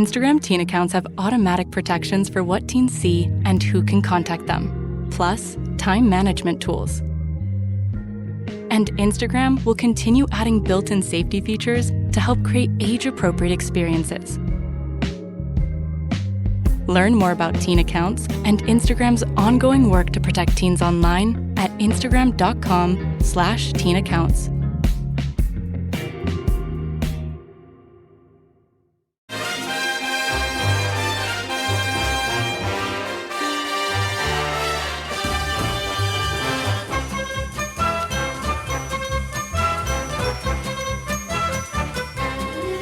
Instagram teen accounts have automatic protections for what teens see and who can contact them, plus time management tools. And Instagram will continue adding built-in safety features to help create age-appropriate experiences. Learn more about teen accounts and Instagram's ongoing work to protect teens online at instagram.com/teenaccounts.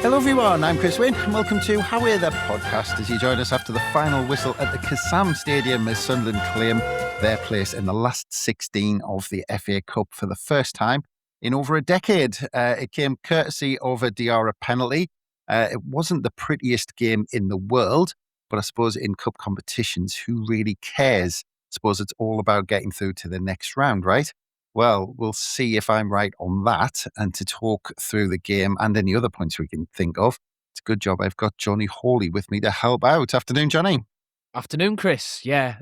Hello everyone, I'm Chris Wynn and welcome to How Are The podcast as you join us after the final whistle at the Kassam Stadium as Sunderland claim their place in the last 16 of the FA Cup for the first time in over a decade. It came courtesy of a Diarra penalty. It wasn't the prettiest game in the world, but I suppose in cup competitions, who really cares? I suppose it's all about getting through to the next round, right? Well, we'll see if I'm right on that. And to talk through the game and any other points we can think of, it's a good job I've got Jonny Hawley with me to help out. Afternoon, Jonny. Afternoon, Chris. Yeah,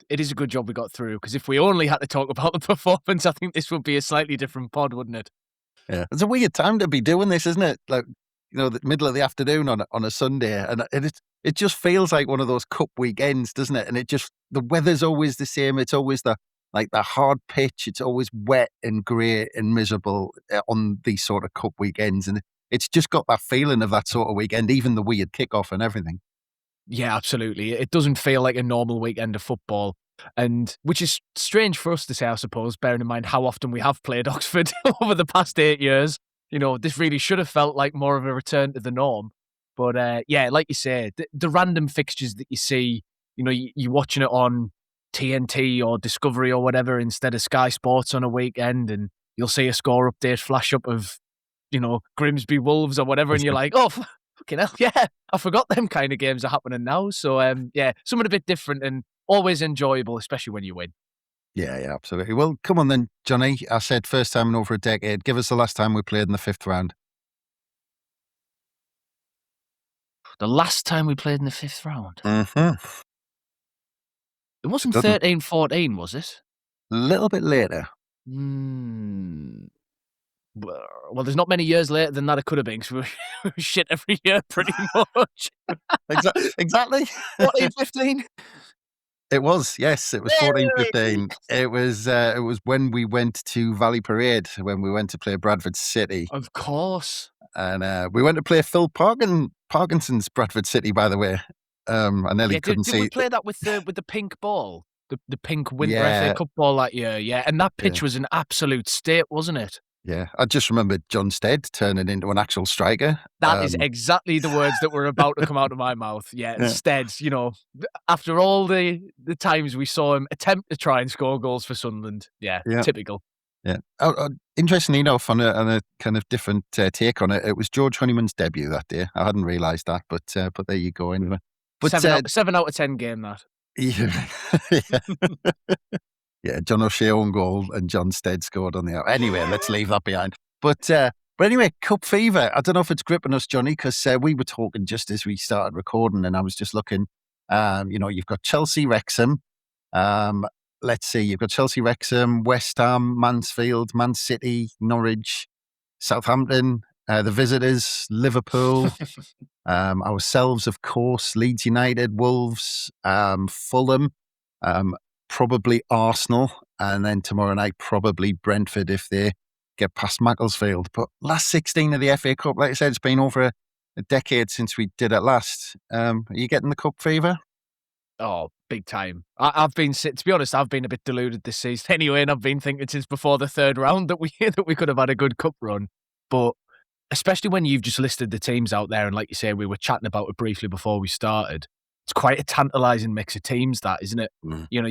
it is a good job we got through, because if we only had to talk about the performance, I think this would be a slightly different pod, wouldn't it? Yeah, it's a weird time to be doing this, isn't it? Like, you know, the middle of the afternoon on a Sunday, and it just feels like one of those cup weekends, doesn't it? And the weather's always the same. It's always the hard pitch. It's always wet and grey and miserable on these sort of cup weekends. And it's just got that feeling of that sort of weekend, even the weird kickoff and everything. Yeah, absolutely. It doesn't feel like a normal weekend of football, and which is strange for us to say, I suppose, bearing in mind how often we have played Oxford over the past 8 years. You know, this really should have felt like more of a return to the norm. But yeah, like you say, the random fixtures that you see, you know, you're watching it on TNT or Discovery or whatever instead of Sky Sports on a weekend, and you'll see a score update flash up of, you know, Grimsby Wolves or whatever, and you're like, oh, fucking hell, yeah, I forgot them kind of games are happening now. So yeah, something a bit different and always enjoyable, especially when you win. Yeah, absolutely. Well, come on then, Jonny. I said first time in over a decade. Give us the last time we played in the 5th round. The last time we played in the 5th round? Mm-hmm. It wasn't 13-14, was it? A little bit later. Well, there's not many years later than that it could have been, because we were shit every year pretty much. Exactly. 14-15? It was, yes. It was 14-15. It was when we went to Valley Parade, when we went to play Bradford City. Of course. And we went to play Phil Parkinson's Bradford City, by the way. I nearly couldn't see. Did we play that with the pink ball? The pink Winter FA Cup ball that year, yeah. And that pitch was an absolute state, wasn't it? Yeah. I just remember John Stead turning into an actual striker. That is exactly the words that were about to come out of my mouth. Yeah, Stead, you know, after all the times we saw him attempt to try and score goals for Sunderland. Yeah. Typical. Yeah. Interestingly enough, on a kind of different take on it, it was George Honeyman's debut that day. I hadn't realised that, but there you go anyway. But 7 out of 10 game, that. Yeah. Yeah, John O'Shea own goal and John Stead scored on the out. Anyway, let's leave that behind. But anyway, cup fever. I don't know if it's gripping us, Jonny, because we were talking just as we started recording, and I was just looking. You know, you've got Chelsea, Wrexham. Let's see, you've got Chelsea, Wrexham, West Ham, Mansfield, Man City, Norwich, Southampton, the visitors, Liverpool, ourselves, of course, Leeds United, Wolves, Fulham, probably Arsenal, and then tomorrow night, probably Brentford if they get past Macclesfield. But last 16 of the FA Cup, like I said, it's been over a decade since we did it last. Are you getting the cup fever? Oh, big time. I've been, to be honest, I've been a bit deluded this season anyway, and I've been thinking since before the 3rd round that we could have had a good cup run. But especially when you've just listed the teams out there, and like you say, we were chatting about it briefly before we started, it's quite a tantalising mix of teams, that, isn't it? Mm. You know,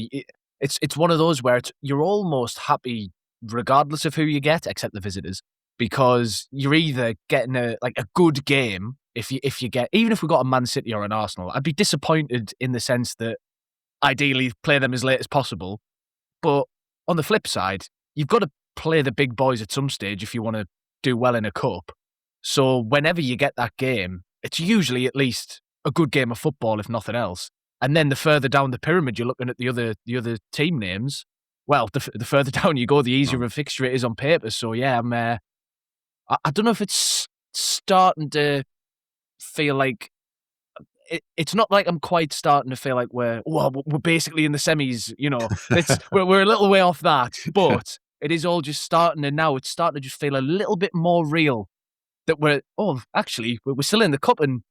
it's one of those where you're almost happy regardless of who you get, except the visitors, because you're either getting a good game. If you get, even if we got a Man City or an Arsenal, I'd be disappointed in the sense that ideally play them as late as possible. But on the flip side, you've got to play the big boys at some stage if you want to do well in a cup. So whenever you get that game, it's usually at least a good game of football, if nothing else. And then the further down the pyramid you're looking at the other team names, well, the further down you go, the easier of a fixture it is on paper. So yeah, I don't know if it's starting to feel like it's not like I'm quite starting to feel like we're basically in the semis. We're a little way off that, but it is all just starting, and now it's starting to just feel a little bit more real that we're still in the cup, and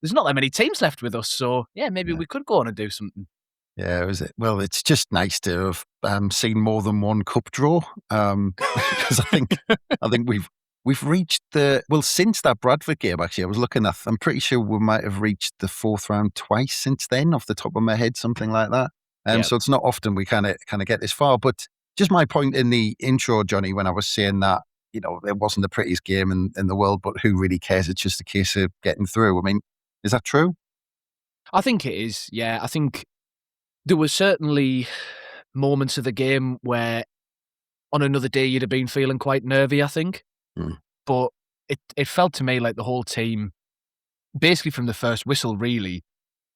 there's not that many teams left with us. So yeah, maybe we could go on and do something. Yeah, well, it's just nice to have seen more than one cup draw, because I think we've reached since that Bradford game. Actually, I was looking at. I'm pretty sure we might have reached the fourth round twice since then, off the top of my head, something like that. So it's not often we kind of get this far. But just my point in the intro, Johnny, when I was saying that, it wasn't the prettiest game in the world, but who really cares? It's just a case of getting through. I mean, is that true? I think it is. Yeah, I think there were certainly moments of the game where on another day you'd have been feeling quite nervy, I think. But it felt to me like the whole team, basically from the first whistle really,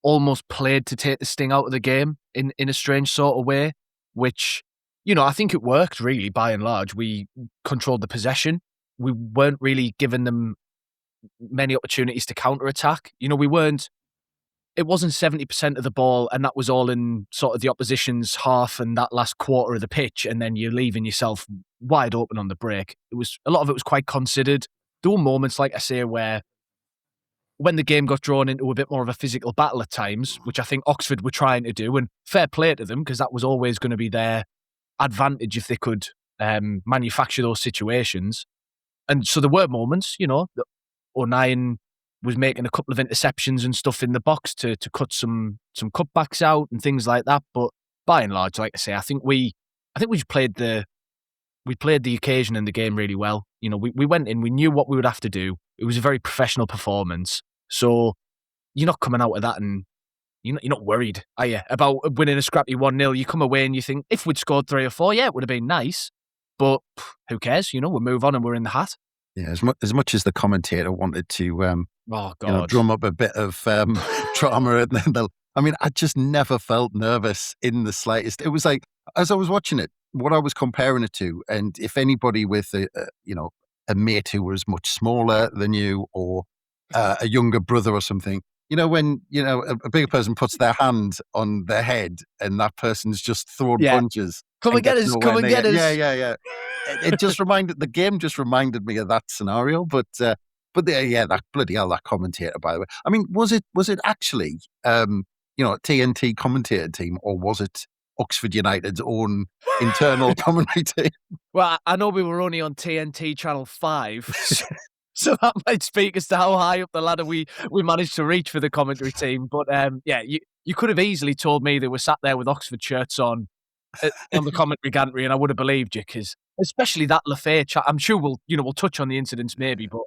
almost played to take the sting out of the game in a strange sort of way, which, I think it worked really by and large. We controlled the possession. We weren't really giving them many opportunities to counter-attack. It wasn't 70% of the ball, and that was all in sort of the opposition's half and that last quarter of the pitch, and then you're leaving yourself wide open on the break. A lot of it was quite considered. There were moments, like I say, where when the game got drawn into a bit more of a physical battle at times, which I think Oxford were trying to do, and fair play to them, because that was always going to be their advantage if they could manufacture those situations. And so there were moments, that O'Nien was making a couple of interceptions and stuff in the box to cut some cutbacks out and things like that. But by and large, like I say, I think we just played the occasion in the game really well. We went in, we knew what we would have to do. It was a very professional performance. So you're not coming out of that and you're not worried, are you, about winning a scrappy 1-0? You come away and you think, if we'd scored 3 or 4, yeah, it would have been nice. But who cares? We'll move on and we're in the hat. Yeah, as much as the commentator wanted to drum up a bit of drama, and then I just never felt nervous in the slightest. It was like, as I was watching it, what I was comparing it to, and if anybody with a mate who was much smaller than you, or a younger brother or something, when a bigger person puts their hand on their head and that person's just throwing punches. Come and get us. Yeah. The game just reminded me of that scenario. But that bloody hell, that commentator, by the way. I mean, was it actually, a TNT commentator team, or was it Oxford United's own internal commentary team? Well, I know we were only on TNT Channel 5, so that might speak as to how high up the ladder we managed to reach for the commentary team. But you could have easily told me they were sat there with Oxford shirts on the commentary gantry, and I would have believed you, because especially that Lafay chat. I'm sure we'll touch on the incidents maybe, but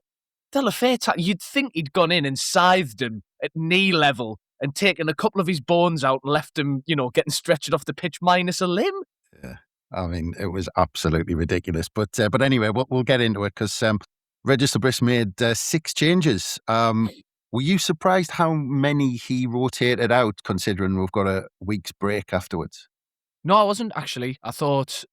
the Lafay chat, you'd think he'd gone in and scythed him at knee level and taken a couple of his bones out and left him, getting stretched off the pitch minus a limb. Yeah, I mean, it was absolutely ridiculous. But anyway, we'll get into it, because Register Brisk made 6 changes. Were you surprised how many he rotated out, considering we've got a week's break afterwards? No, I wasn't, actually. I thought,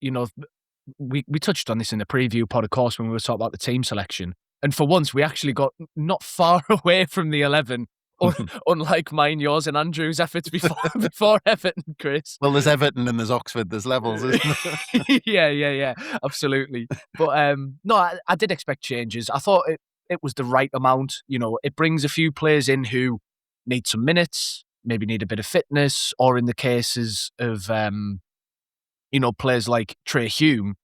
we touched on this in the preview pod, of course, when we were talking about the team selection. And for once, we actually got not far away from the 11, unlike mine, yours, and Andrew's efforts before Everton, Chris. Well, there's Everton and there's Oxford. There's levels, isn't there? Yeah, absolutely. But no, I did expect changes. I thought it was the right amount. It brings a few players in who need some minutes, maybe need a bit of fitness, or in the cases of, players like Trey Hume,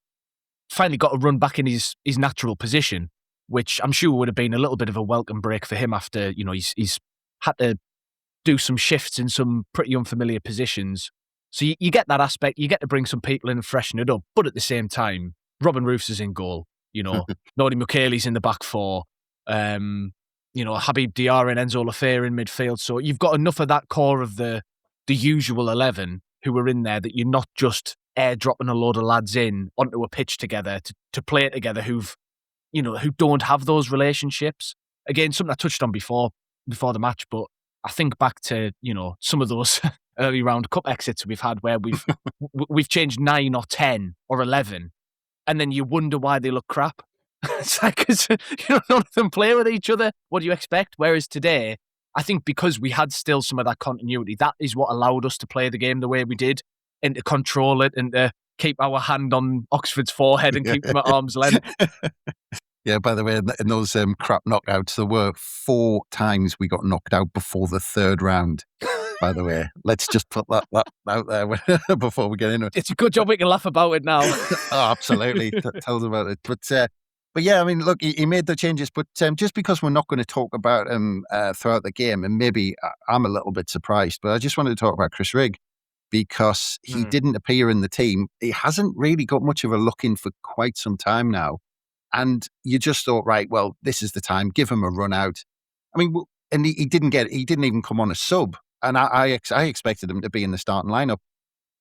finally got a run back in his natural position, which I'm sure would have been a little bit of a welcome break for him after, he's had to do some shifts in some pretty unfamiliar positions. So you get that aspect, you get to bring some people in and freshen it up. But at the same time, Robin Roofs is in goal, Nodi Mukele's in the back 4, Habib Diarra and Enzo Lafay in midfield. So you've got enough of that core of the usual 11 who are in there, that you're not just airdropping a load of lads in onto a pitch together to play together who don't have those relationships. Again, something I touched on before the match, but I think back to, some of those early round cup exits we've had where we've changed 9 or 10 or 11, and then you wonder why they look crap. It's like, 'cause, none of them play with each other. What do you expect? Whereas today, I think because we had still some of that continuity, that is what allowed us to play the game the way we did and to control it and to keep our hand on Oxford's forehead and keep them at arm's length. Yeah, by the way, in those crap knockouts, there were 4 times we got knocked out before the 3rd round, by the way. Let's just put that out there before we get into it. It's a good job we can laugh about it now. Oh, absolutely. Tell us about it. But yeah, I mean, look, he made the changes, but just because we're not going to talk about him throughout the game, and maybe I'm a little bit surprised, but I just wanted to talk about Chris Rigg because he didn't appear in the team. He hasn't really got much of a look in for quite some time now. And you just thought, right, well, this is the time, give him a run out. I mean, and he didn't even come on a sub. And I expected him to be in the starting lineup.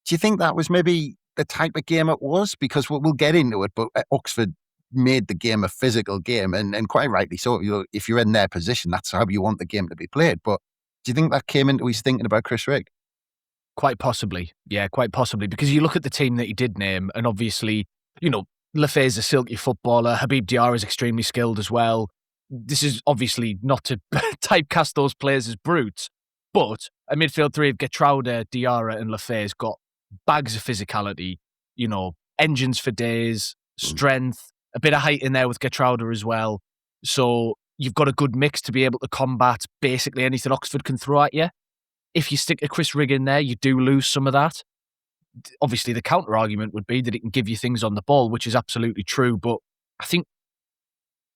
Do you think that was maybe the type of game it was? Because we'll get into it, but Oxford made the game a physical game, and quite rightly so. If you're in their position, that's how you want the game to be played. But do you think that came into his thinking about Chris Rigg? Quite possibly. Yeah, quite possibly. Because you look at the team that he did name, and obviously, Lafay's a silky footballer. Habib Diarra is extremely skilled as well. This is obviously not to typecast those players as brutes, but a midfield three of Getrauda, Diarra and Lafay's got bags of physicality, engines for days, strength, a bit of height in there with Getrauda as well. So you've got a good mix to be able to combat basically anything Oxford can throw at you. If you stick a Chris Rigg in there, you do lose some of that. Obviously, the counter-argument would be that it can give you things on the ball, which is absolutely true. But I think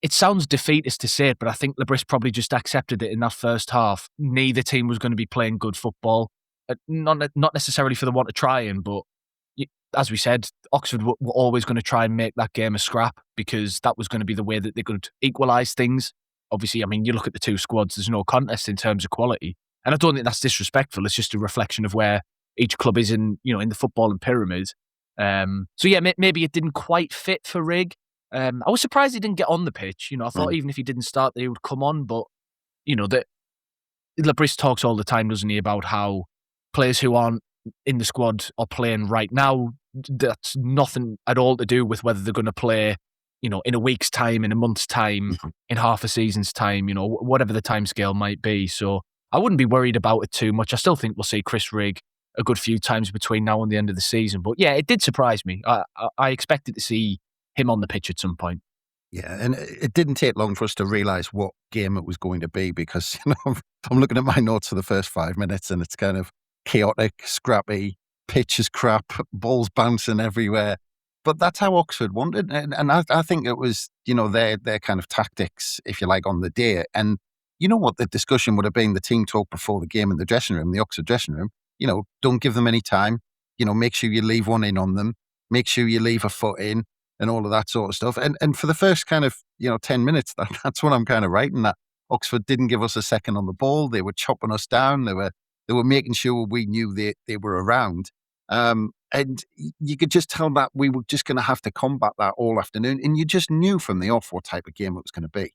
it sounds defeatist to say it, but I think Lebris probably just accepted it in that first half. Neither team was going to be playing good football. Not necessarily for the want of trying, but as we said, Oxford were always going to try and make that game a scrap because that was going to be the way that they could equalise things. Obviously, I mean, you look at the two squads, there's no contest in terms of quality. And I don't think that's disrespectful. It's just a reflection of where each club is in the footballing pyramid. So yeah, maybe it didn't quite fit for Rigg. I was surprised he didn't get on the pitch. I thought even if he didn't start, he would come on. But that Lebris talks all the time, doesn't he, about how players who aren't in the squad are playing right now. That's nothing at all to do with whether they're going to play, in a week's time, in a month's time, in half a season's time. Whatever the timescale might be. So I wouldn't be worried about it too much. I still think we'll see Chris Rigg a good few times between now and the end of the season. But yeah, it did surprise me. I expected to see him on the pitch at some point. Yeah, and it didn't take long for us to realise what game it was going to be because I'm looking at my notes for the first 5 minutes and it's kind of chaotic, scrappy, pitch is crap, balls bouncing everywhere. But that's how Oxford wanted, and I think it was their kind of tactics, if you like, on the day. And you know what the discussion would have been, the team talk before the game in the dressing room, the Oxford dressing room, don't give them any time, make sure you leave one in on them, make sure you leave a foot in and all of that sort of stuff. And for the first kind of, 10 minutes, that's what I'm kind of writing, that Oxford didn't give us a second on the ball. They were chopping us down. They were making sure we knew they were around. And you could just tell that we were just going to have to combat that all afternoon. And you just knew from the off what type of game it was going to be.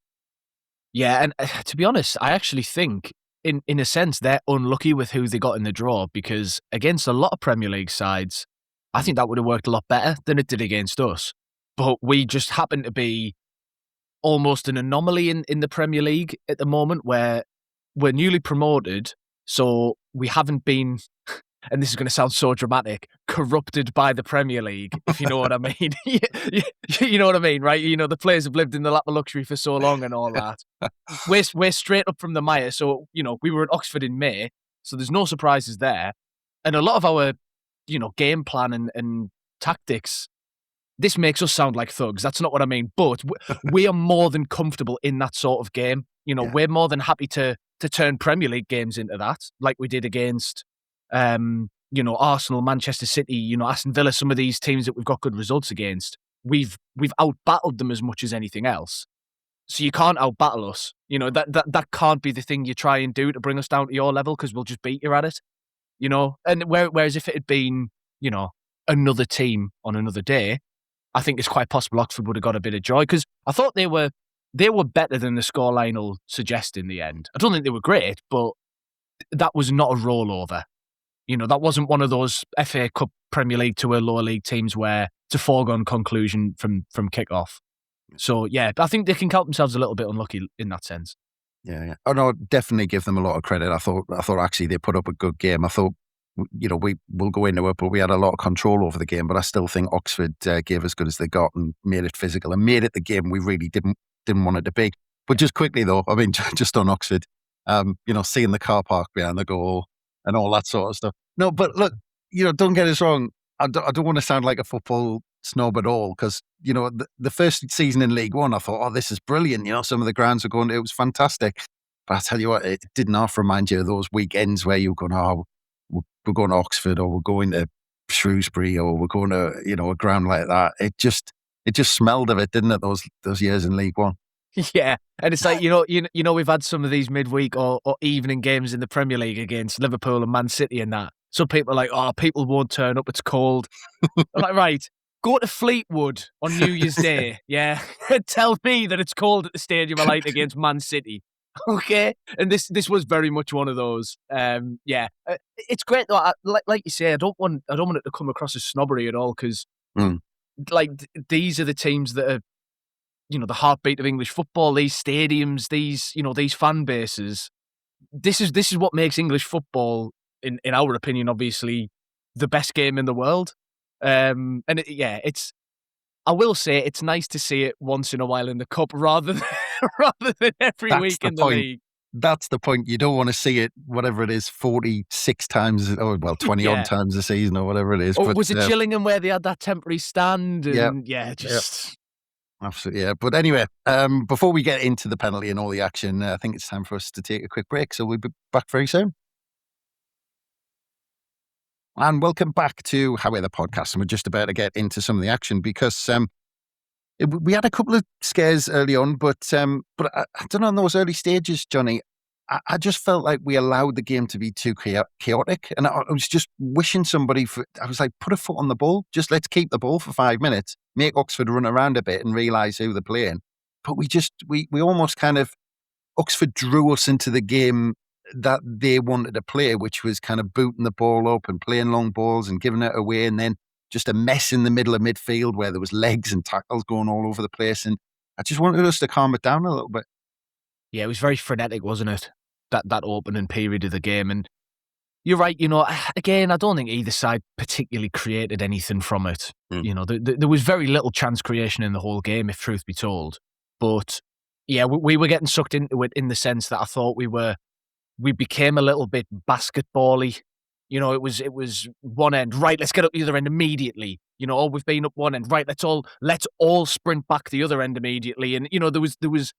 Yeah, and to be honest, I actually think, in a sense, they're unlucky with who they got in the draw because against a lot of Premier League sides, I think that would have worked a lot better than it did against us. But we just happen to be almost an anomaly in the Premier League at the moment where we're newly promoted, so we haven't been, and this is going to sound so dramatic, corrupted by the Premier League, if you know what I mean. You know what I mean, right? The players have lived in the lap of luxury for so long and all that. We're straight up from the mire. So, we were at Oxford in May, so there's no surprises there. And a lot of our, game plan and tactics, this makes us sound like thugs. That's not what I mean. But we are more than comfortable in that sort of game. We're more than happy to turn Premier League games into that, like we did against Arsenal, Manchester City, Aston Villa, some of these teams that we've got good results against. We've out-battled them as much as anything else. So you can't out-battle us. That can't be the thing you try and do to bring us down to your level because we'll just beat you at it. And whereas if it had been, another team on another day, I think it's quite possible Oxford would have got a bit of joy because I thought they were better than the scoreline will suggest in the end. I don't think they were great, but that was not a rollover. That wasn't one of those FA Cup, Premier League to a lower league teams where it's a foregone conclusion from kick-off. So, yeah, I think they can count themselves a little bit unlucky in that sense. Yeah. Oh, no, definitely give them a lot of credit. I thought actually they put up a good game. I thought, we will go into it, but we had a lot of control over the game. But I still think Oxford gave as good as they got and made it physical and made it the game we really didn't want it to be. But just quickly though, I mean, just on Oxford, seeing the car park behind the goal and all that sort of stuff. No, but look, don't get us wrong. I don't want to sound like a football snob at all because, the first season in League One, I thought, oh, this is brilliant. Some of the grounds were going, it was fantastic. But I tell you what, it didn't half remind you of those weekends where you're going, oh, we're going to Oxford or we're going to Shrewsbury or we're going to, a ground like that. It just smelled of it, didn't it, those years in League One? Yeah, and it's like, we've had some of these midweek or evening games in the Premier League against Liverpool and Man City and that. Some people are like, oh, people won't turn up, it's cold. I'm like, right, go to Fleetwood on New Year's Day, yeah, and tell me that it's cold at the Stadium of Light against Man City. Okay, and this was very much one of those. It's great though. Like you say, I don't want it to come across as snobbery at all because, these are the teams that are, the heartbeat of English football. These stadiums, these fan bases. This is what makes English football, in our opinion, obviously, the best game in the world. I will say it's nice to see it once in a while in the cup rather than every week in the league. That's the point. You don't want to see it, whatever it is, 46 times, or 20 odd times a season or whatever it is. Or was it Gillingham where they had that temporary stand? And Absolutely, yeah. But anyway, before we get into the penalty and all the action, I think it's time for us to take a quick break. So we'll be back very soon. And welcome back to How the Podcast. And we're just about to get into some of the action because we had a couple of scares early on, but I don't know, in those early stages, Jonny, I just felt like we allowed the game to be too chaotic. And I was just wishing I was like, put a foot on the ball. Just let's keep the ball for 5 minutes, make Oxford run around a bit and realise who they're playing. But we almost kind of, Oxford drew us into the game that they wanted to play, which was kind of booting the ball up and playing long balls and giving it away. And then just a mess in the middle of midfield where there was legs and tackles going all over the place. And I just wanted us to calm it down a little bit. Yeah, it was very frenetic, wasn't it? That opening period of the game. And you're right, again, I don't think either side particularly created anything from it. There was very little chance creation in the whole game, if truth be told. But yeah, we were getting sucked into it in the sense that I thought we became a little bit basketball-y. It was one end, right, let's get up the other end immediately. We've been up one end, right, let's all sprint back the other end immediately. And, there was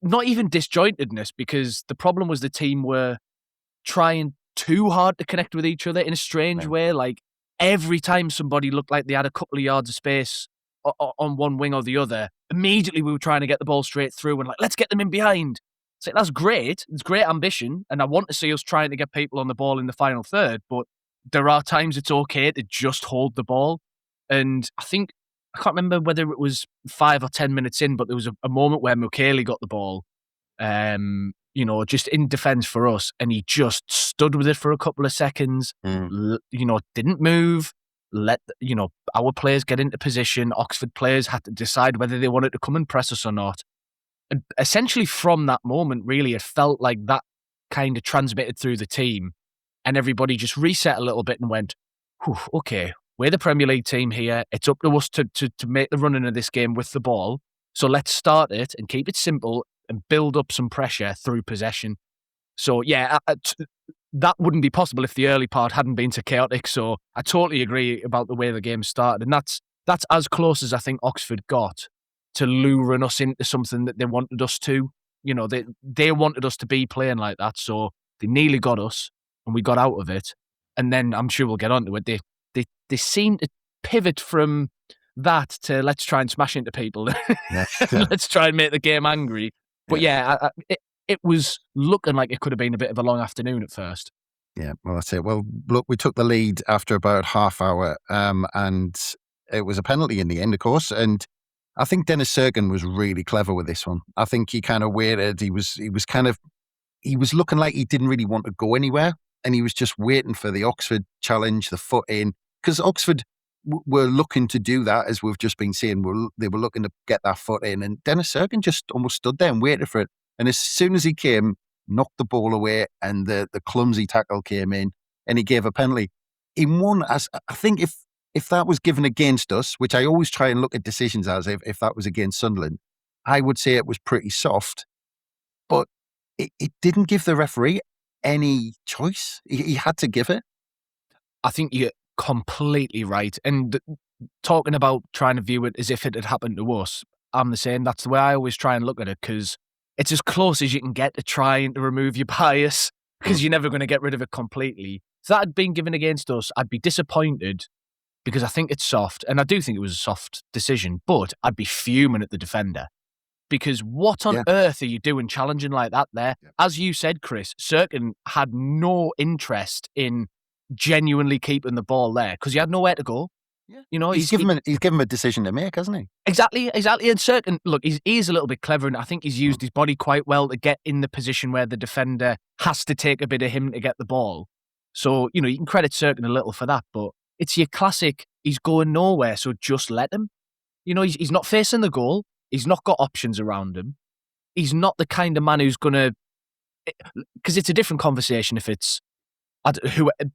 not even disjointedness because the problem was the team were trying too hard to connect with each other in a strange way. Like every time somebody looked like they had a couple of yards of space on one wing or the other, immediately we were trying to get the ball straight through and let's get them in behind. So that's great. It's great ambition. And I want to see us trying to get people on the ball in the final third, but there are times it's okay to just hold the ball. And I can't remember whether it was 5 or 10 minutes in, but there was a moment where Mukiele got the ball, just in defence for us. And he just stood with it for a couple of seconds, didn't move, let, our players get into position. Oxford players had to decide whether they wanted to come and press us or not. And essentially from that moment, really, it felt like that kind of transmitted through the team and everybody just reset a little bit and went, okay, we're the Premier League team here. It's up to us to make the running of this game with the ball. So let's start it and keep it simple and build up some pressure through possession. So yeah, that wouldn't be possible if the early part hadn't been so chaotic. So I totally agree about the way the game started. And that's as close as I think Oxford got to luring us into something that they wanted us to. They wanted us to be playing like that. So they nearly got us and we got out of it. And then I'm sure we'll get onto it. They seem to pivot from that to let's try and smash into people. Let's try and make the game angry. But it was looking like it could have been a bit of a long afternoon at first. Yeah, well, that's it. Well, look, we took the lead after about half hour and it was a penalty in the end, of course. And I think Dennis Serkin was really clever with this one. I think he kind of waited. He was kind of he was looking like he didn't really want to go anywhere, and he was just waiting for the Oxford challenge, the foot in, because Oxford were looking to do that, as we've just been saying. They were looking to get that foot in, and Dennis Serkin just almost stood there and waited for it. And as soon as he came, knocked the ball away, and the clumsy tackle came in, and he gave a penalty. He won. As I think, if that was given against us, which I always try and look at decisions as if that was against Sunderland, I would say it was pretty soft, but it didn't give the referee any choice. He had to give it. I think you're completely right. And talking about trying to view it as if it had happened to us, I'm the same. That's the way I always try and look at it, because it's as close as you can get to trying to remove your bias, because you're never going to get rid of it completely. If that had been given against us, I'd be disappointed, because I think it's soft, and I do think it was a soft decision, but I'd be fuming at the defender. Because what on earth are you doing challenging like that there? Yeah. As you said, Chris, Serkin had no interest in genuinely keeping the ball there, because he had nowhere to go. Yeah. You know, he's given him a decision to make, hasn't he? Exactly. And Serkin, look, he's a little bit clever, and I think he's used his body quite well to get in the position where the defender has to take a bit of him to get the ball. So, you know, you can credit Serkin a little for that, but it's your classic, he's going nowhere, so just let him. You know, he's not facing the goal. He's not got options around him. He's not the kind of man who's going to... Because it's a different conversation if it's...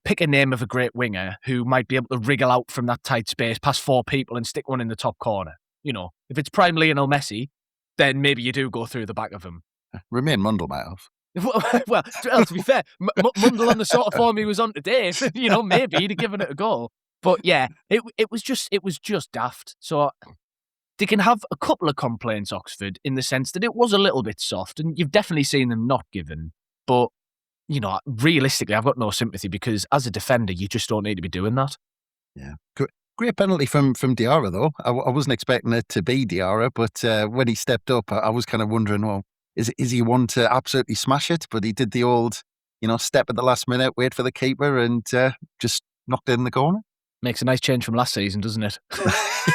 pick a name of a great winger who might be able to wriggle out from that tight space past four people and stick one in the top corner. You know, if it's prime Lionel Messi, then maybe you do go through the back of him. Remain Mundle might have. Well, to be fair, Mundle on the sort of form he was on today, you know, maybe he'd have given it a go. But yeah, it was just daft. So they can have a couple of complaints, Oxford, in the sense that it was a little bit soft, and you've definitely seen them not given. But, you know, realistically, I've got no sympathy, because as a defender, you just don't need to be doing that. Yeah. Great penalty from Diarra, though. I wasn't expecting it to be Diarra, but when he stepped up, I was kind of wondering, well, is he one to absolutely smash it? But he did the old, you know, step at the last minute, wait for the keeper, and just knocked it in the corner. Makes a nice change from last season, doesn't it?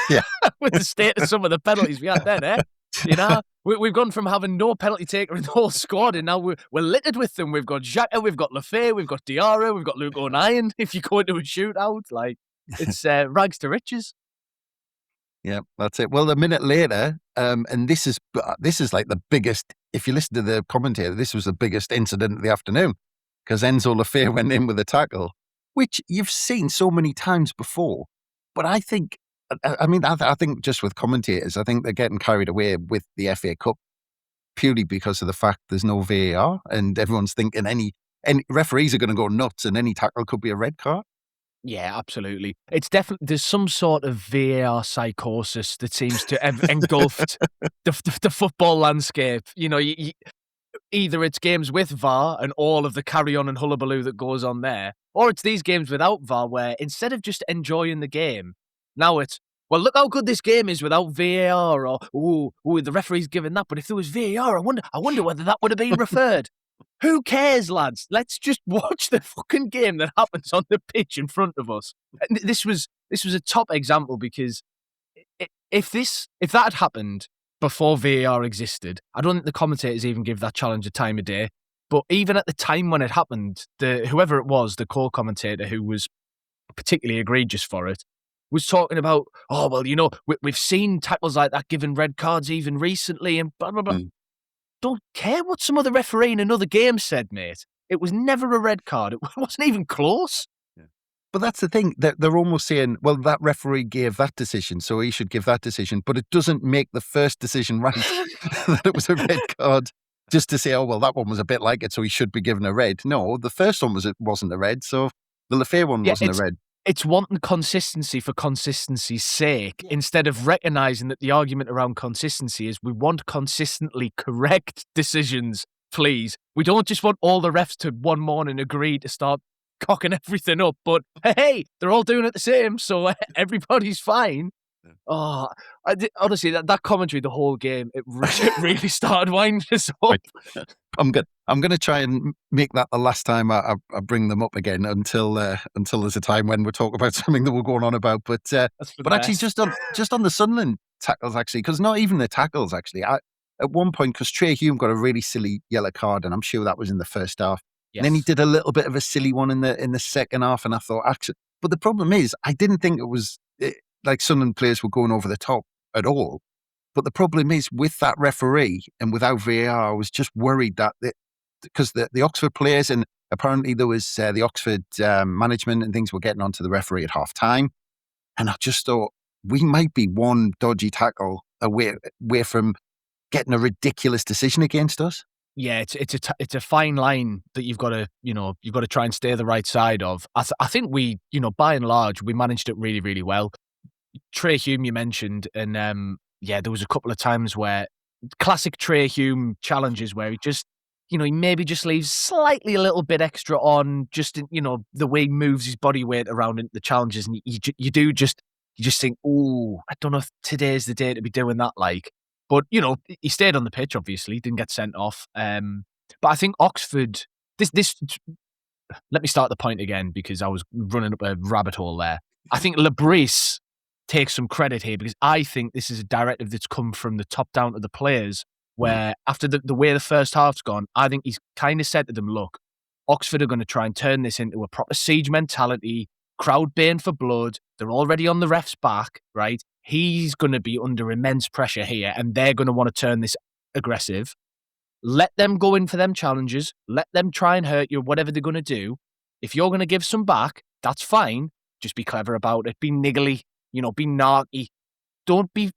Yeah. With the state of some of the penalties we had then, eh? You know, we've gone from having no penalty taker in the whole squad, and now we're littered with them. We've got Xhaka, we've got Lafay, we've got Diarra, we've got Luke O'Nien. If you go into a shootout, like, it's rags to riches. Yeah, that's it. Well, a minute later, and this is like the biggest, if you listen to the commentator, this was the biggest incident of the afternoon, because Enzo Lafay went in with a tackle, which you've seen so many times before. But I think, I think just with commentators, I think they're getting carried away with the FA Cup purely because of the fact there's no VAR, and everyone's thinking any referees are going to go nuts, and any tackle could be a red card. Yeah, absolutely. It's definitely, there's some sort of VAR psychosis that seems to have engulfed the football landscape. You know, either it's games with VAR and all of the carry-on and hullabaloo that goes on there, or it's these games without VAR where instead of just enjoying the game, now it's, well, look how good this game is without VAR, or, ooh, the referee's given that, but if there was VAR, I wonder whether that would have been referred. Who cares, lads? Let's just watch the fucking game that happens on the pitch in front of us. And this was a top example, because if that had happened before VAR existed, I don't think the commentators even give that challenge a time of day. But even at the time when it happened, whoever it was, the co-commentator who was particularly egregious for it, was talking about, oh, well, you know, we've seen tackles like that given red cards even recently, and blah, blah, blah. Don't care what some other referee in another game said, mate. It was never a red card. It wasn't even close. Yeah. But that's the thing. They're almost saying, well, that referee gave that decision, so he should give that decision. But it doesn't make the first decision right that it was a red card, just to say, oh, well, that one was a bit like it, so he should be given a red. No, the first one wasn't a red, so the Lafay one wasn't a red. It's wanting consistency for consistency's sake, instead of recognising that the argument around consistency is we want consistently correct decisions, please. We don't just want all the refs to one morning agree to start cocking everything up, but hey, they're all doing it the same, so everybody's fine. Oh, honestly, that commentary the whole game, it really started winding us up. I'm going to try and make that the last time I bring them up again until there's a time when we're talking about something that we're going on about. But actually, just on the Sunderland tackles, actually, because not even the tackles, actually. at one point, because Trey Hume got a really silly yellow card, and I'm sure that was in the first half. Yes. And then he did a little bit of a silly one in the second half, and I thought, actually, but the problem is, I didn't think it was like Sunderland players were going over the top at all. But the problem is with that referee and without VAR, I was just worried that because the Oxford players, and apparently there was the Oxford management and things were getting onto the referee at half time. And I just thought we might be one dodgy tackle away from getting a ridiculous decision against us. Yeah, it's a fine line that you've got to try and stay the right side of. I think we, by and large, we managed it really, really well. Trey Hume you mentioned, and there was a couple of times where classic Trey Hume challenges where he just, he maybe just leaves slightly a little bit extra on, just the way he moves his body weight around into the challenges, and you just think, oh, I don't know if today's the day to be doing that, like. But, he stayed on the pitch, obviously, didn't get sent off. But I think Oxford, let me start the point again because I was running up a rabbit hole there. I think Lebris takes some credit here because I think this is a directive that's come from the top down to the players where after the way the first half's gone, I think he's kind of said to them, look, Oxford are going to try and turn this into a proper siege mentality, crowd baying for blood. They're already on the ref's back, right? He's going to be under immense pressure here and they're going to want to turn this aggressive. Let them go in for them challenges. Let them try and hurt you, whatever they're going to do. If you're going to give some back, that's fine. Just be clever about it. Be niggly, be narky. Don't be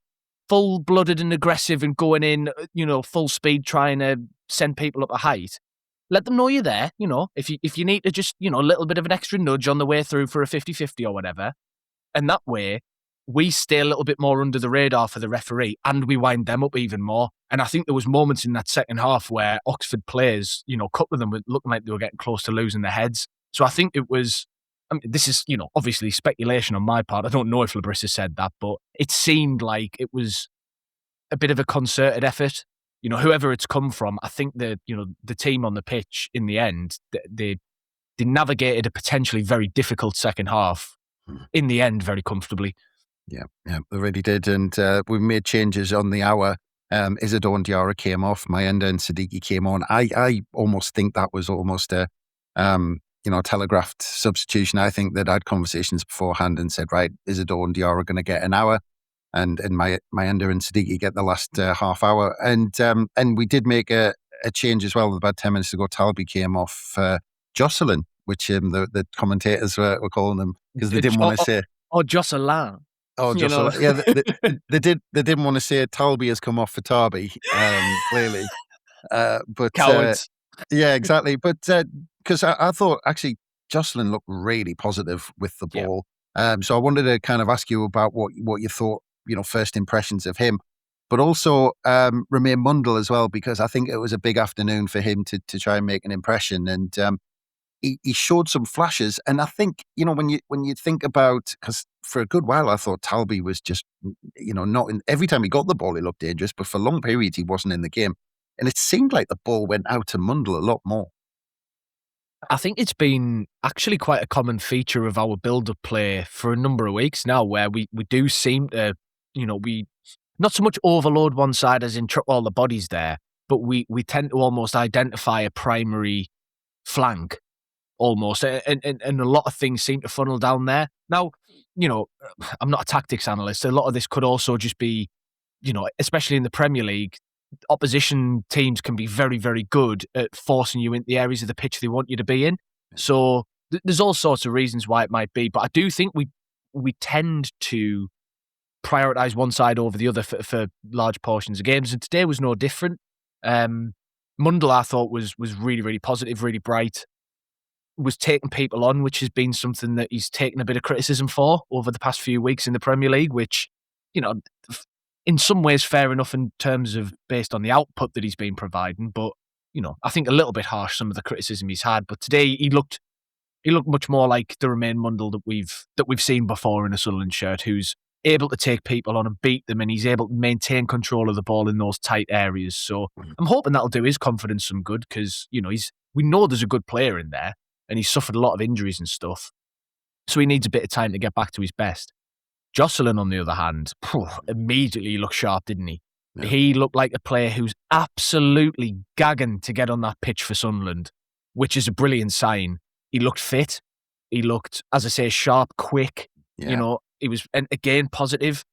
full-blooded and aggressive and going in, full speed trying to send people up a height. Let them know you're there, if you need to just, a little bit of an extra nudge on the way through for a 50-50 or whatever. And that way, we stay a little bit more under the radar for the referee and we wind them up even more. And I think there was moments in that second half where Oxford players, a couple of them were looking like they were getting close to losing their heads. So I think it was, this is, obviously speculation on my part. I don't know if Lebris has said that, but it seemed like it was a bit of a concerted effort. Whoever it's come from, I think the team on the pitch in the end, they navigated a potentially very difficult second half in the end very comfortably. Yeah, they really did. And we made changes on the hour. Isidore and Diarra came off. Mayenda and Siddiqui came on. I almost think that was almost a telegraphed substitution. I think that I had conversations beforehand and said, right, Isidore and Diarra are going to get an hour, and Mayenda and Siddiqui get the last half hour. And we did make a change as well. About 10 minutes ago, Talby came off Jocelyn, which the commentators were calling him because they didn't want to say. Oh, Jocelyn. Oh, Jocelyn. Yeah, they didn't want to say Talby has come off for Tarby, clearly. But cowards. Yeah, exactly. But because I thought actually Jocelyn looked really positive with the ball. Yeah. So I wanted to kind of ask you about what you thought, first impressions of him, but also Romain Mundle as well, because I think it was a big afternoon for him to try and make an impression. And he showed some flashes. And I think, when you think about, because for a good while I thought Talby was just, not in, every time he got the ball he looked dangerous, but for long periods he wasn't in the game. And it seemed like the ball went out to Mundle a lot more. I think it's been actually quite a common feature of our build-up play for a number of weeks now, where we do seem to, we not so much overload one side as in truck all the bodies there, but we tend to almost identify a primary flank almost, and a lot of things seem to funnel down there. Now, I'm not a tactics analyst. A lot of this could also just be, especially in the Premier League, opposition teams can be very, very good at forcing you into the areas of the pitch they want you to be in. So there's all sorts of reasons why it might be, but I do think we tend to prioritise one side over the other for large portions of games, and today was no different. Mundle, I thought, was really, really positive, really bright, was taking people on, which has been something that he's taken a bit of criticism for over the past few weeks in the Premier League, which, in some ways fair enough in terms of based on the output that he's been providing, but, I think a little bit harsh some of the criticism he's had. But today he looked much more like the Romain Mundle that we've seen before in a Sunderland shirt, who's able to take people on and beat them, and he's able to maintain control of the ball in those tight areas. So I'm hoping that'll do his confidence some good, because, we know there's a good player in there, and he's suffered a lot of injuries and stuff. So he needs a bit of time to get back to his best. Jocelyn, on the other hand, immediately looked sharp, didn't he? He looked like a player who's absolutely gagging to get on that pitch for Sunderland, which is a brilliant sign. He looked fit. He looked, as I say, sharp, quick. Yeah. He was, and again, positive.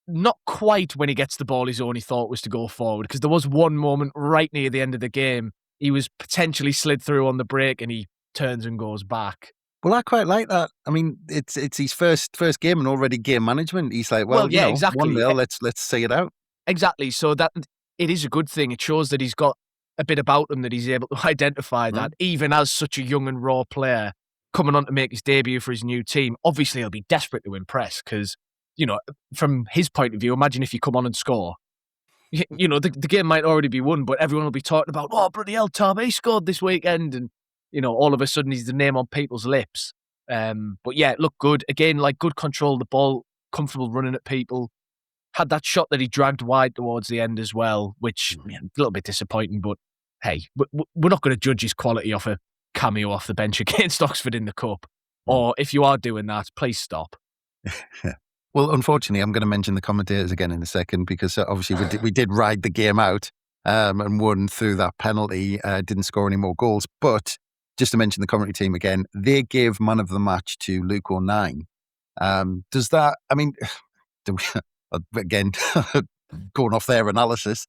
Not quite when he gets the ball his only thought was to go forward, because there was one moment right near the end of the game he was potentially slid through on the break and he turns and goes back. Well, I quite like that. I mean, it's his first game and already game management. He's like, well, yeah, exactly. 1-0, let's see it out. Exactly. So that it is a good thing. It shows that he's got a bit about him, that he's able to identify that, even as such a young and raw player coming on to make his debut for his new team. Obviously, he'll be desperate to impress because, from his point of view, imagine if you come on and score. The game might already be won, but everyone will be talking about, oh, bloody hell, Tom, he scored this weekend. And, all of a sudden he's the name on people's lips. But yeah, look good. Again, like good control of the ball, comfortable running at people. Had that shot that he dragged wide towards the end as well, which a little bit disappointing, but hey, we're not going to judge his quality off a cameo off the bench against Oxford in the Cup. Or if you are doing that, please stop. Well, unfortunately, I'm going to mention the commentators again in a second, because obviously we did ride the game out and won through that penalty, didn't score any more goals. But just to mention the commentary team again, they gave man of the match to Luke O'Nien. Does that, I mean, again, going off their analysis,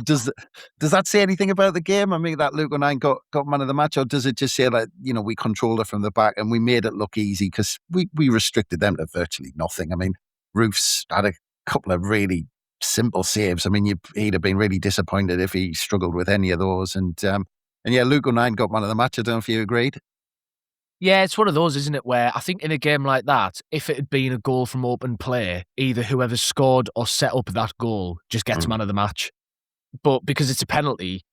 does that say anything about the game? I mean, that Luke O'Nien got man of the match, or does it just say that, we controlled it from the back and we made it look easy because we restricted them to virtually nothing? I mean, Roof's had a couple of really simple saves. I mean, he'd have been really disappointed if he struggled with any of those. And yeah, Luke O'Nien got man of the match. I don't know if you agreed. Yeah, it's one of those, isn't it, where I think in a game like that, if it had been a goal from open play, either whoever scored or set up that goal just gets man of the match. But because it's a penalty,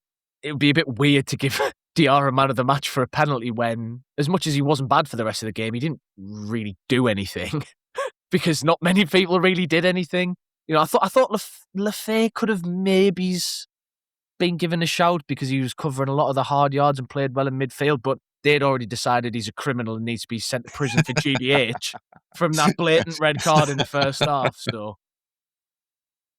it would be a bit weird to give Diarra man of the match for a penalty when, as much as he wasn't bad for the rest of the game, he didn't really do anything because not many people really did anything. I thought Lefay could have maybe been given a shout because he was covering a lot of the hard yards and played well in midfield, but they'd already decided he's a criminal and needs to be sent to prison for GBH from that blatant red card in the first half. So,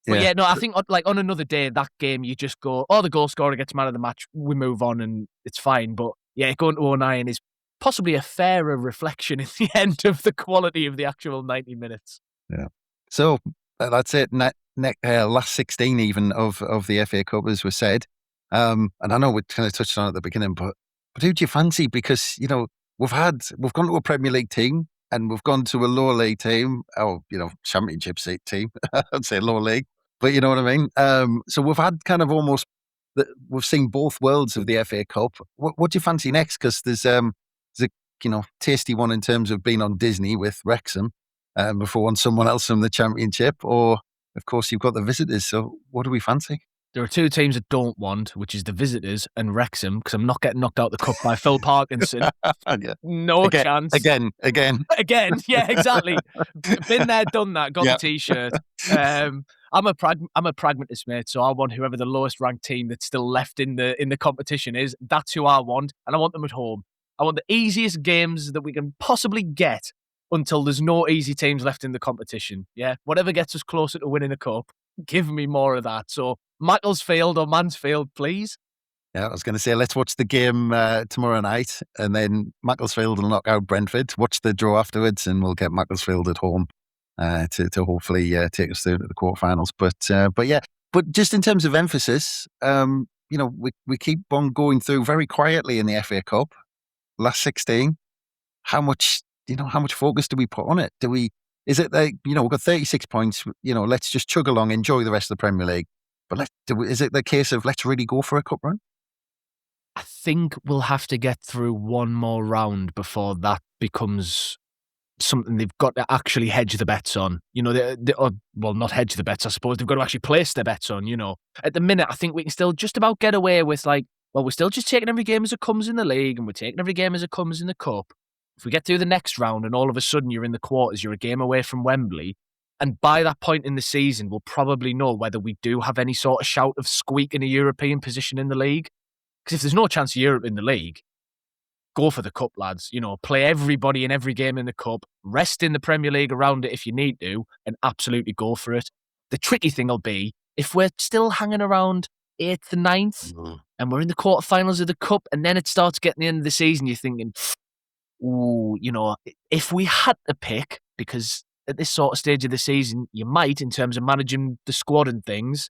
but yeah, no, I think like on another day, that game, you just go, oh, the goal scorer gets man of the match, we move on and it's fine. But yeah, going to O'Nien is possibly a fairer reflection in the end of the quality of the actual 90 minutes. Yeah. So that's it. Last 16 even of the FA Cup, as was said. And I know we kind of touched on it at the beginning, but who do you fancy? Because, we've gone to a Premier League team and we've gone to a lower league team, or, Championship team, I'd say lower league, but you know what I mean? So we've had kind of almost, we've seen both worlds of the FA Cup. What do you fancy next? Because there's a, tasty one in terms of being on Disney with Wrexham before on someone else from the Championship, or, of course, you've got the visitors. So what do we fancy? There are two teams I don't want, which is the visitors and Wrexham, because I'm not getting knocked out the cup by Phil Parkinson. No chance. Again. Yeah, exactly. Been there, done that. Got the T-shirt. I'm a pragmatist, mate. So I want whoever the lowest ranked team that's still left in the competition is. That's who I want, and I want them at home. I want the easiest games that we can possibly get until there's no easy teams left in the competition. Yeah, whatever gets us closer to winning a cup, give me more of that. So Macclesfield or Mansfield, please. Yeah, I was going to say, let's watch the game tomorrow night, and then Macclesfield will knock out Brentford. Watch the draw afterwards, and we'll get Macclesfield at home to hopefully take us through to the quarterfinals. But just in terms of emphasis, we keep on going through very quietly in the FA Cup. Last 16, how much focus do we put on it? Is it like, we've got 36 points, let's just chug along, enjoy the rest of the Premier League. But is it the case of let's really go for a cup run? I think we'll have to get through one more round before that becomes something they've got to actually hedge the bets on. Not hedge the bets, I suppose. They've got to actually place their bets on, At the minute, I think we can still just about get away with we're still just taking every game as it comes in the league and we're taking every game as it comes in the cup. If we get through the next round and all of a sudden you're in the quarters, you're a game away from Wembley, and by that point in the season, we'll probably know whether we do have any sort of shout of squeaking a European position in the league. Because if there's no chance of Europe in the league, go for the cup, lads. Play everybody in every game in the cup, rest in the Premier League around it if you need to, and absolutely go for it. The tricky thing will be if we're still hanging around 8th and 9th and we're in the quarterfinals of the cup and then it starts getting the end of the season, you're thinking, ooh, if we had to pick, because at this sort of stage of the season, you might, in terms of managing the squad and things,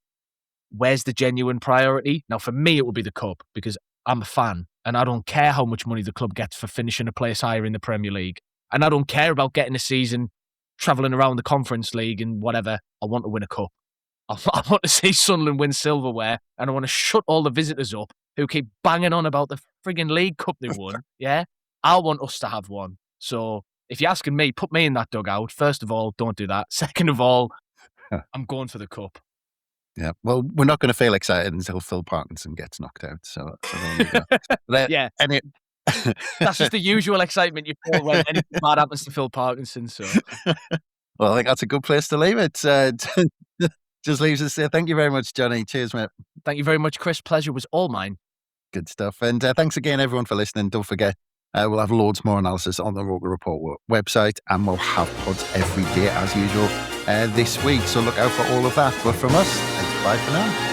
where's the genuine priority? Now, for me, it would be the cup because I'm a fan and I don't care how much money the club gets for finishing a place higher in the Premier League. And I don't care about getting a season travelling around the Conference League and whatever. I want to win a cup. I want to see Sunderland win silverware, and I want to shut all the visitors up who keep banging on about the frigging League Cup they won. Yeah? I want us to have one. So if you're asking me, put me in that dugout. First of all, don't do that. Second of all, I'm going for the cup. Yeah, well, we're not going to feel excited until Phil Parkinson gets knocked out. So there you go. Yeah. And that's just the usual excitement you feel when anything bad happens to Phil Parkinson. So, well, I think that's a good place to leave it. Just leaves us there. Thank you very much, Jonny. Cheers, mate. Thank you very much, Chris. Pleasure was all mine. Good stuff. And thanks again, everyone, for listening. Don't forget, we'll have loads more analysis on the Roker Report website, and we'll have pods every day as usual this week. So look out for all of that. But from us, bye for now.